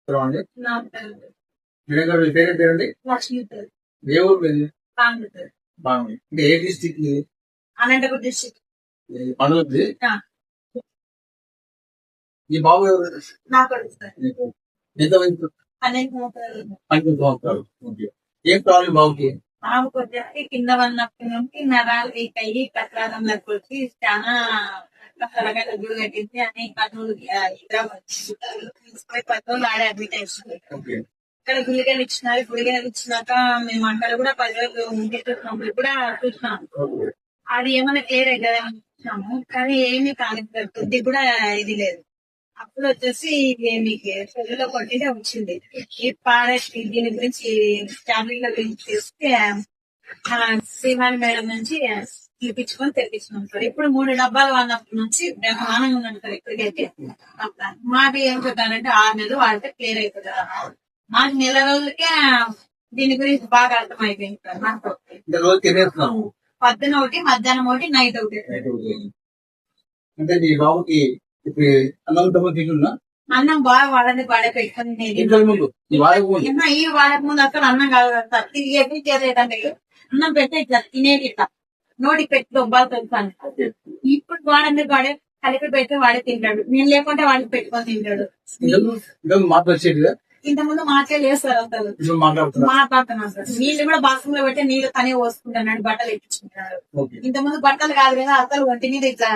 అండి నా పేరు మేడం గారు మీ పేరు పేరండి లక్ష్మీ పేరు ఏ ఊరు మీది కాంగ్రెస్ పేరు బాగుంది అంటే ఏ డిస్టిక్ ఇది అనంతపురం డిస్ట్రిక్ట్ పండుగది ఈ బాబు ఎవరు నా కొడుకు సార్ ఎంత వయసు 12 సంవత్సరాలు 12 సంవత్సరాలు ఓకే ఏం ప్రాబ్లం బాబుకి ఆమెకు వచ్చేసి కింద ఉన్నప్పటి నుంచి నరాలు వీక్ అయ్యి ప్రసాదంలోకి వచ్చి చాలా త్వరగా డబ్బులు కట్టించి అని కర్నూలు తీసుకుపోయి 10 రోజులు ఆడే అడ్మిట్ అయ్యింది. ఓకే ఇక్కడ గుళికలు ఇచ్చినారు. గుళికలు ఇచ్చినాక మేము అక్కడ కూడా 10 రోజులు ఇంటి చూసినప్పుడు కూడా చూసినాం. ఓకే అది ఏమైనా క్లియర్ అవుతుంది అని చూసినాము, కానీ ఏమీ కాలేదు. కొద్ది కూడా ఇది లేదు. అప్పుడు వచ్చేసి మీకు చెల్లిలో కొట్టితే వచ్చింది. ఈ పారెస్ట్ దీని గురించి టాబ్లెట్ల గురించి చేస్తే శ్రీవాణి మేడం నుంచి పిలిపించుకొని తెప్పించుకున్నాం సార్. ఇప్పుడు 3 డబ్బాలు వాడినప్పటి నుంచి బ్రహ్మాండంగా ఉన్నాను సార్. ఇప్పటికైతే మాది ఏం చెప్పారంటే 6 నెలలు వాడితే క్లియర్ అయిపోతుంది. మాకు నెల రోజులకే దీని గురించి బాగా అర్థమైపోయింది సార్. నాకు అంటే రోజుకి ఎన్ని వేస్తున్నావు? పొద్దున ఒకటి, మధ్యాహ్నం ఒకటి, నైట్ ఒకటి. అంటే నీ బాబుకి ఇప్పుడు అన్నం తమ్ముడు తింటున్నా అన్నం బాగా వాడని పాడే పెట్టుకుని ఇంట్లో ముందు ఈ వాడక ముందు ఈ వాడక ముందు అసలు అన్నం కాదు కదా. తిరిగి చేసేదంటే అన్నం పెట్టే ఇట్లా తినేది ఇట్లా నోటి పెట్టి దొబ్బాలు తెలుసాను. ఇప్పుడు వాడని వాడే కలిపి పెట్టి వాడే తింటాడు. నేను లేకుంటే వాడికి పెట్టుకొని తింటాడు. ఇంతకు మాట వచ్చేటిగా ఇంత ముందు మాకే లేస్తారు అసలు ఇప్పుడు మాట్లాడుతున్నా మాట్లాడుతున్నాను సార్. నీళ్ళు కూడా బాత్రూమ్ లో పెట్టి నీళ్ళు తనే పోసుకుంటున్నాడు, బట్టలు ఎక్కించుకుంటున్నాడు. ఓకే ఇంత ముందు బట్టలు కాదు కదా అసలు ఒంటి మీద ఇట్లా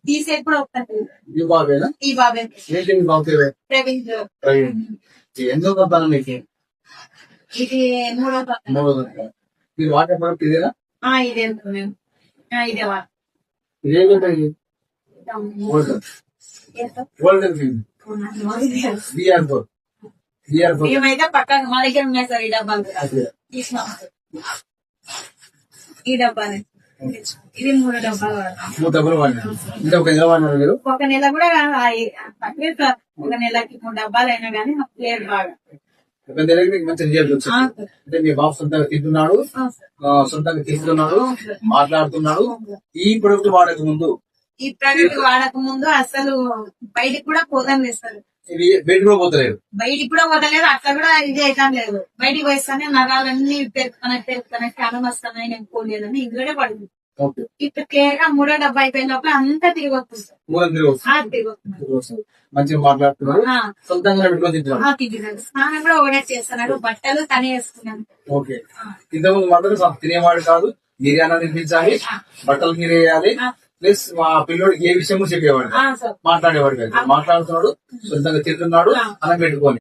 తీసేది కూడా వస్తాను. ఈ బాబేనా ఈ బాబే ఏంటి మీ బాబు పేరు? ప్రవీణ్ ఎంతో పని మీకు ఇది 3వ పక్కన. మీరు వాటర్ ప్రొడక్ట్ ఇదేనా ఇదే మేము ఇదే ఇదేంటంటే గోల్డెన్ ఫీల్డ్ బిఆర్4 మేమైతే పక్కన మా దగ్గర ఉన్నాయి సార్. ఈ డబ్బాలు తీసినాం సార్. ఈ డబ్బాని ఇది 3 డబ్బాలు వాడతాం. 3 డబ్బులు వాడినారు. అంటే ఒక నెల వాడినారు మీరు? ఒక నెల కూడా తక్కువ సార్. ఒక నెలకి 3 డబ్బాలు అయినా కానీ మాకు క్లియర్ బాగా ఒక నెలకి మీకు మంచి రిజల్ట్ వచ్చింది. అంటే మీ బాబు సొంతంగా తింటున్నాడు, సొంతంగా తీసుకున్నాడు, మాట్లాడుతున్నాడు. ఈ ప్రొడక్ట్ వాడక ముందు ఈ ప్రోడక్ట్ వాడక ముందు అసలు బయటికి కూడా పోతాం లేదు సార్. ఇది బయట కూడా పోతలేదు. బయటికి కూడా పోతలేదు. అట్లా కూడా ఇది అయితే లేదు. బయటికి పోయిస్తానే నరాలన్నీ పెరుగుతున్నాయి చాలా వస్తున్నాయి. నేను పోలేదని ఇందులోనే పడుతుంది. ఇప్పుడు క్లియర్ గా 3వ డబ్బా అయిపోయిన లోపల అంతా తిరిగి వస్తుంది సార్. తిరిగి వస్తుంది. మంచిగా మాట్లాడుతున్నాడు, సొంతంగా పెట్టుకొని తింటున్నాడు. తింటున్నాడు. స్నానం కూడా ఒకటే చేస్తున్నాడు. బట్టలు తనే వేసుకున్నాను. ఓకే ఇంతకుముందు మాత్రం తినేవాడు కాదు. మీరే అన్న తినిపించాలి, బట్టలు మీరే వేయాలి, ప్లస్ మా పిల్లోడికి ఏ విషయం చెప్పేవాడు, మాట్లాడేవాడు కాదు. మాట్లాడుతున్నాడు, సొంతంగా తింటున్నాడు, అన్నం పెట్టుకొని.